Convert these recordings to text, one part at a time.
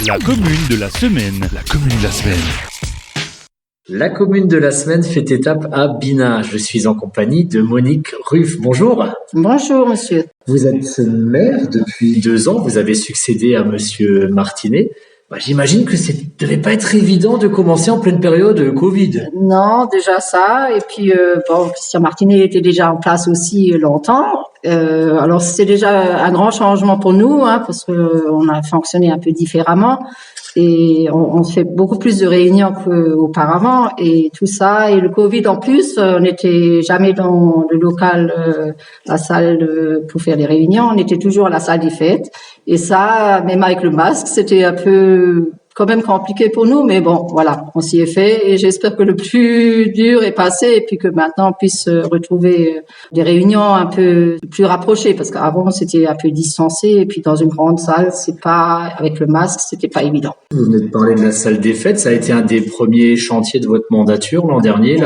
La commune de la semaine. La commune de la semaine. La commune de la semaine fait étape à Binat. Je suis en compagnie de Monique Ruff. Bonjour. Bonjour, monsieur. Vous êtes maire depuis 2 ans. Vous avez succédé à monsieur Martinet. J'imagine que ça devait pas être évident de commencer en pleine période Covid. Non, déjà ça. Et puis, Christian Martinet était déjà en place aussi longtemps. Alors, c'est déjà un grand changement pour nous, parce que on a fonctionné un peu différemment. Et on fait beaucoup plus de réunions qu'auparavant. Et tout ça, et le Covid en plus, on n'était jamais dans le local, la salle pour faire les réunions. On était toujours à la salle des fêtes. Et ça, même avec le masque, c'était un peu quand même compliqué pour nous, mais bon, voilà, on s'y est fait et j'espère que le plus dur est passé et puis que maintenant on puisse retrouver des réunions un peu plus rapprochées parce qu'avant c'était un peu distancé et puis dans une grande salle, c'est pas, avec le masque, c'était pas évident. Vous venez de parler de la salle des fêtes, ça a été un des premiers chantiers de votre mandature l'an dernier.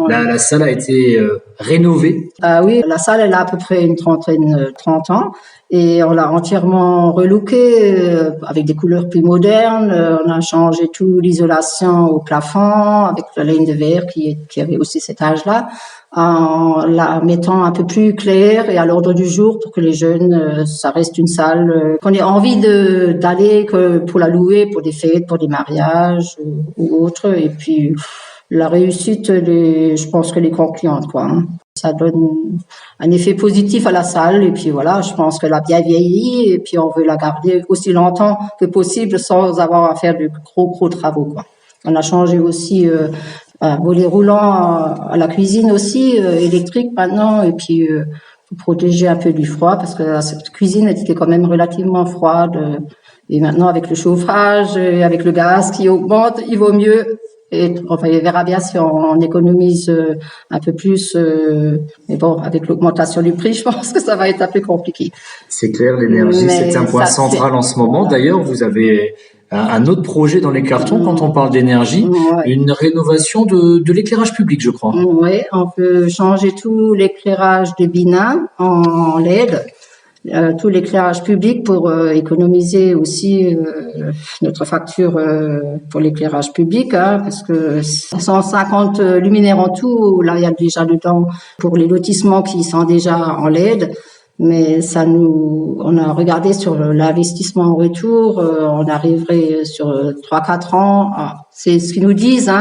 La salle a été rénovée. Oui, la salle elle a à peu près une 30 ans. Et on l'a entièrement relooké avec des couleurs plus modernes. On a changé tout l'isolation au plafond avec la laine de verre qui avait aussi cet âge-là, en la mettant un peu plus claire et à l'ordre du jour pour que les jeunes, ça reste une salle qu'on ait envie d'aller pour la louer pour des fêtes, pour des mariages ou autres. Et puis la réussite, je pense que les concluantes, quoi. Ça donne un effet positif à la salle et puis voilà, je pense qu'elle a bien vieilli et puis on veut la garder aussi longtemps que possible sans avoir à faire de gros travaux, quoi. On a changé aussi un volet roulant à la cuisine aussi, électrique maintenant et puis pour protéger un peu du froid parce que cette cuisine était quand même relativement froide et maintenant avec le chauffage et avec le gaz qui augmente, il vaut mieux. Et enfin, il verra bien si on économise un peu plus. Mais bon, avec l'augmentation du prix, je pense que ça va être un peu compliqué. C'est clair, l'énergie, c'est un point central en ce moment. D'ailleurs, vous avez un autre projet dans les cartons quand on parle d'énergie, une rénovation de l'éclairage public, je crois. Oui, on peut changer tout l'éclairage de Binat en LED. Tout l'éclairage public pour économiser aussi notre facture pour l'éclairage public, parce que 150 luminaires en tout, là il y a déjà dedans pour les lotissements qui sont déjà en LED, mais on a regardé sur l'investissement en retour, on arriverait sur 3-4 ans, c'est ce qu'ils nous disent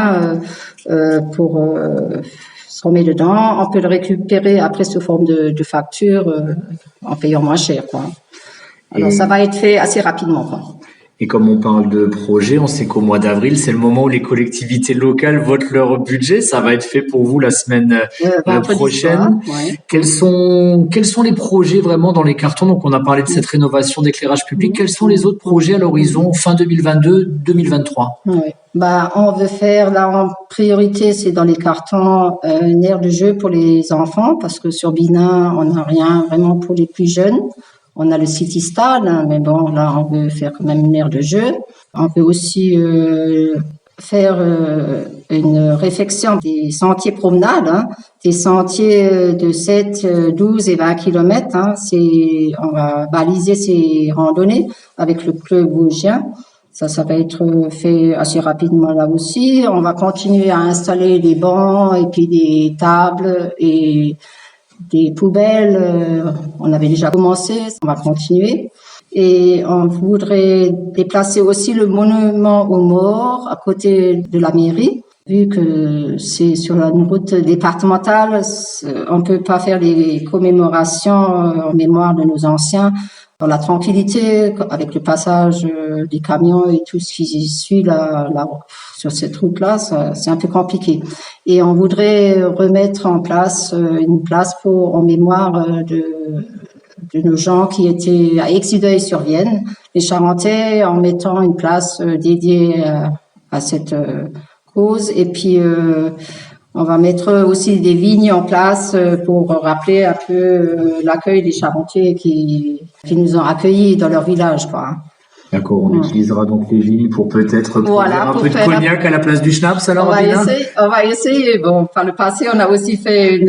pour on met dedans, on peut le récupérer après sous forme de facture en payant moins cher, quoi. Alors ça va être fait assez rapidement, quoi. Et comme on parle de projet, on sait qu'au mois d'avril, c'est le moment où les collectivités locales votent leur budget. Ça va être fait pour vous la semaine prochaine. Quels sont les projets vraiment dans les cartons? Donc on a parlé de cette rénovation d'éclairage public. Quels sont les autres projets à l'horizon fin 2022-2023? On veut faire, là, en priorité, c'est dans les cartons, une aire de jeu pour les enfants, parce que sur Binat, on n'a rien vraiment pour les plus jeunes. On a le City Stade, mais bon, là, on veut faire quand même une aire de jeu. On veut aussi faire une réfection des sentiers promenades, des sentiers de 7, 12 et 20 kilomètres. On va baliser ces randonnées avec le club vosgien. Ça va être fait assez rapidement là aussi. On va continuer à installer des bancs et puis des tables et des poubelles. On avait déjà commencé, on va continuer. Et on voudrait déplacer aussi le monument aux morts à côté de la mairie. Vu que c'est sur une route départementale, on peut pas faire les commémorations en mémoire de nos anciens dans la tranquillité, avec le passage des camions et tout ce qui suit sur cette route-là, c'est un peu compliqué. Et on voudrait remettre en place une place en mémoire de nos gens qui étaient à Exideuil-sur-Vienne, les Charentais, en mettant une place dédiée à cette cause. Et puis on va mettre aussi des vignes en place pour rappeler un peu l'accueil des Charentiers qui nous ont accueillis dans leur village, quoi. D'accord, on utilisera donc les vignes pour peut-être produire un peu de cognac à la place du schnapps, alors, on va essayer. Bon, par le passé, on a aussi fait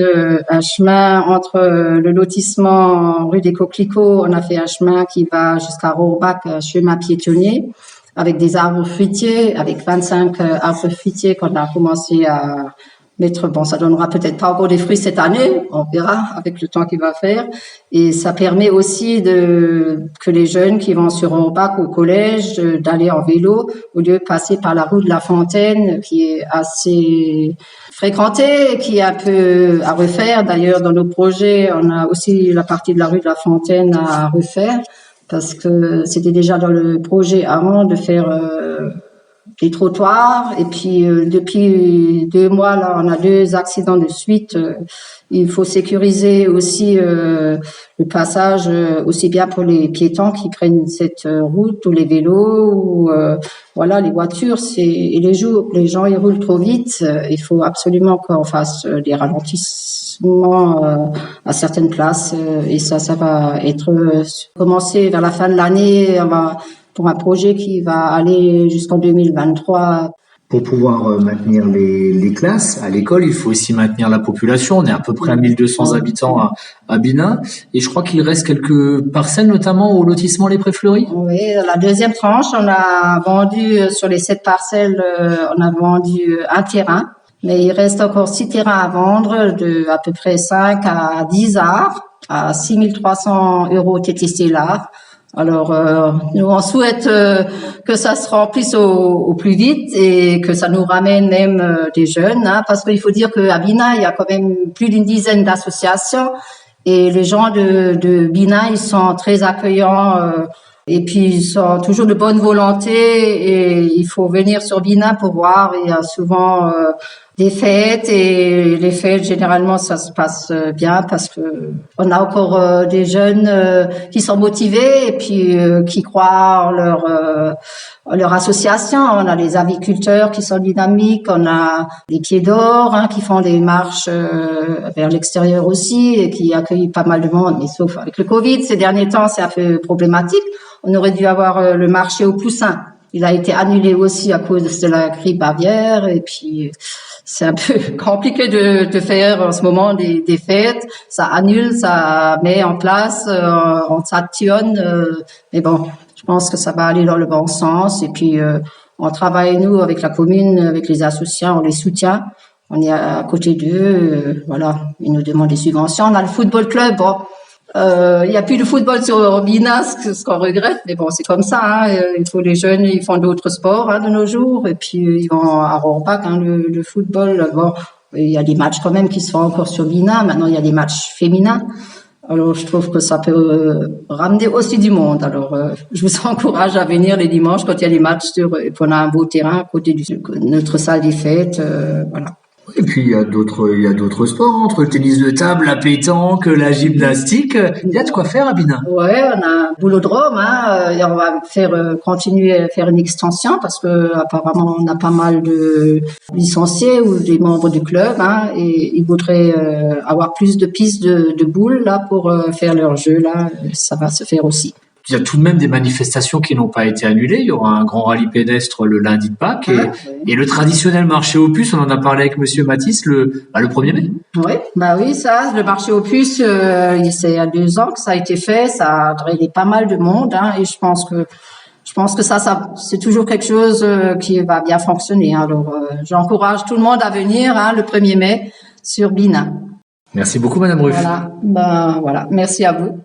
un chemin entre le lotissement rue des Coquelicots. On a fait un chemin qui va jusqu'à Rohrbach, chemin piétonnier. avec des arbres fruitiers, avec 25 arbres fruitiers qu'on a commencé à mettre. Bon, ça donnera peut-être pas encore des fruits cette année, on verra avec le temps qu'il va faire. Et ça permet aussi que les jeunes qui vont sur Orbach au collège d'aller en vélo au lieu de passer par la rue de la Fontaine qui est assez fréquentée et qui est un peu à refaire. D'ailleurs, dans nos projets, on a aussi la partie de la rue de la Fontaine à refaire parce que c'était déjà dans le projet avant de faire les trottoirs. Et puis depuis 2 mois là, on a 2 accidents de suite. Il faut sécuriser aussi le passage aussi bien pour les piétons qui prennent cette route ou les vélos ou voilà les voitures. Et les gens ils roulent trop vite. Il faut absolument qu'on fasse des ralentissements à certaines places et ça va être commencé vers la fin de l'année. Pour un projet qui va aller jusqu'en 2023. Pour pouvoir maintenir les classes à l'école, il faut aussi maintenir la population. On est à peu près à 1200 habitants à Binat. Et je crois qu'il reste quelques parcelles, notamment au lotissement Les Prés Fleuris. Oui, la deuxième tranche, on a vendu sur les 7 parcelles, on a vendu un terrain. Mais il reste encore 6 terrains à vendre, de à peu près 5 à 10 arts, à 6 300 € TTC l'art. Alors, nous, on souhaite que ça se remplisse au plus vite et que ça nous ramène même des jeunes, hein, parce qu'il faut dire qu'à Binat, il y a quand même plus d'une dizaine d'associations et les gens de Binat, ils sont très accueillants et puis ils sont toujours de bonne volonté et il faut venir sur Binat pour voir. Il y a souvent des fêtes et les fêtes généralement ça se passe bien parce que on a encore des jeunes qui sont motivés et puis qui croient en leur association. On a les aviculteurs qui sont dynamiques, on a les Pieds d'Or qui font des marches vers l'extérieur aussi et qui accueillent pas mal de monde, mais sauf avec le Covid ces derniers temps c'est un peu problématique. On aurait dû avoir le marché au Poussin. Il a été annulé aussi à cause de la grippe aviaire et puis c'est un peu compliqué de faire en ce moment des fêtes. Ça annule, ça met en place, on s'actionne. Mais bon, je pense que ça va aller dans le bon sens. Et puis, on travaille, nous, avec la commune, avec les associations, on les soutient. On est à côté d'eux. Voilà, ils nous demandent des subventions. On a le football club. Bon, il y a plus de football sur Binat, ce qu'on regrette, mais bon, c'est comme ça. Hein. Il faut les jeunes, ils font d'autres sports de nos jours, et puis ils vont à Orbach, le football. Bon, il y a des matchs quand même qui se font encore sur Binat. Maintenant, il y a des matchs féminins. Alors, je trouve que ça peut ramener aussi du monde. Alors, je vous encourage à venir les dimanches quand il y a des matchs et puis on a un beau terrain à côté de notre salle des fêtes. Voilà. Et puis il y a d'autres sports entre le tennis de table, la pétanque, la gymnastique. Il y a de quoi faire à Binat. Ouais, on a un boulodrome, et on va continuer à faire une extension parce que apparemment on a pas mal de licenciés ou des membres du club, et ils voudraient avoir plus de pistes de boules là pour faire leur jeu là. Ça va se faire aussi. Il y a tout de même des manifestations qui n'ont pas été annulées. Il y aura un grand rallye pédestre le lundi de Pâques et le traditionnel marché aux puces. On en a parlé avec Monsieur Mathis le 1er mai. Oui, ça, le marché aux puces, c'est il y a 2 ans que ça a été fait. Ça a drainé pas mal de monde, et je pense que ça c'est toujours quelque chose qui va bien fonctionner. Alors, j'encourage tout le monde à venir le 1er mai sur Binat. Merci beaucoup, Madame Ruff. Voilà. Merci à vous.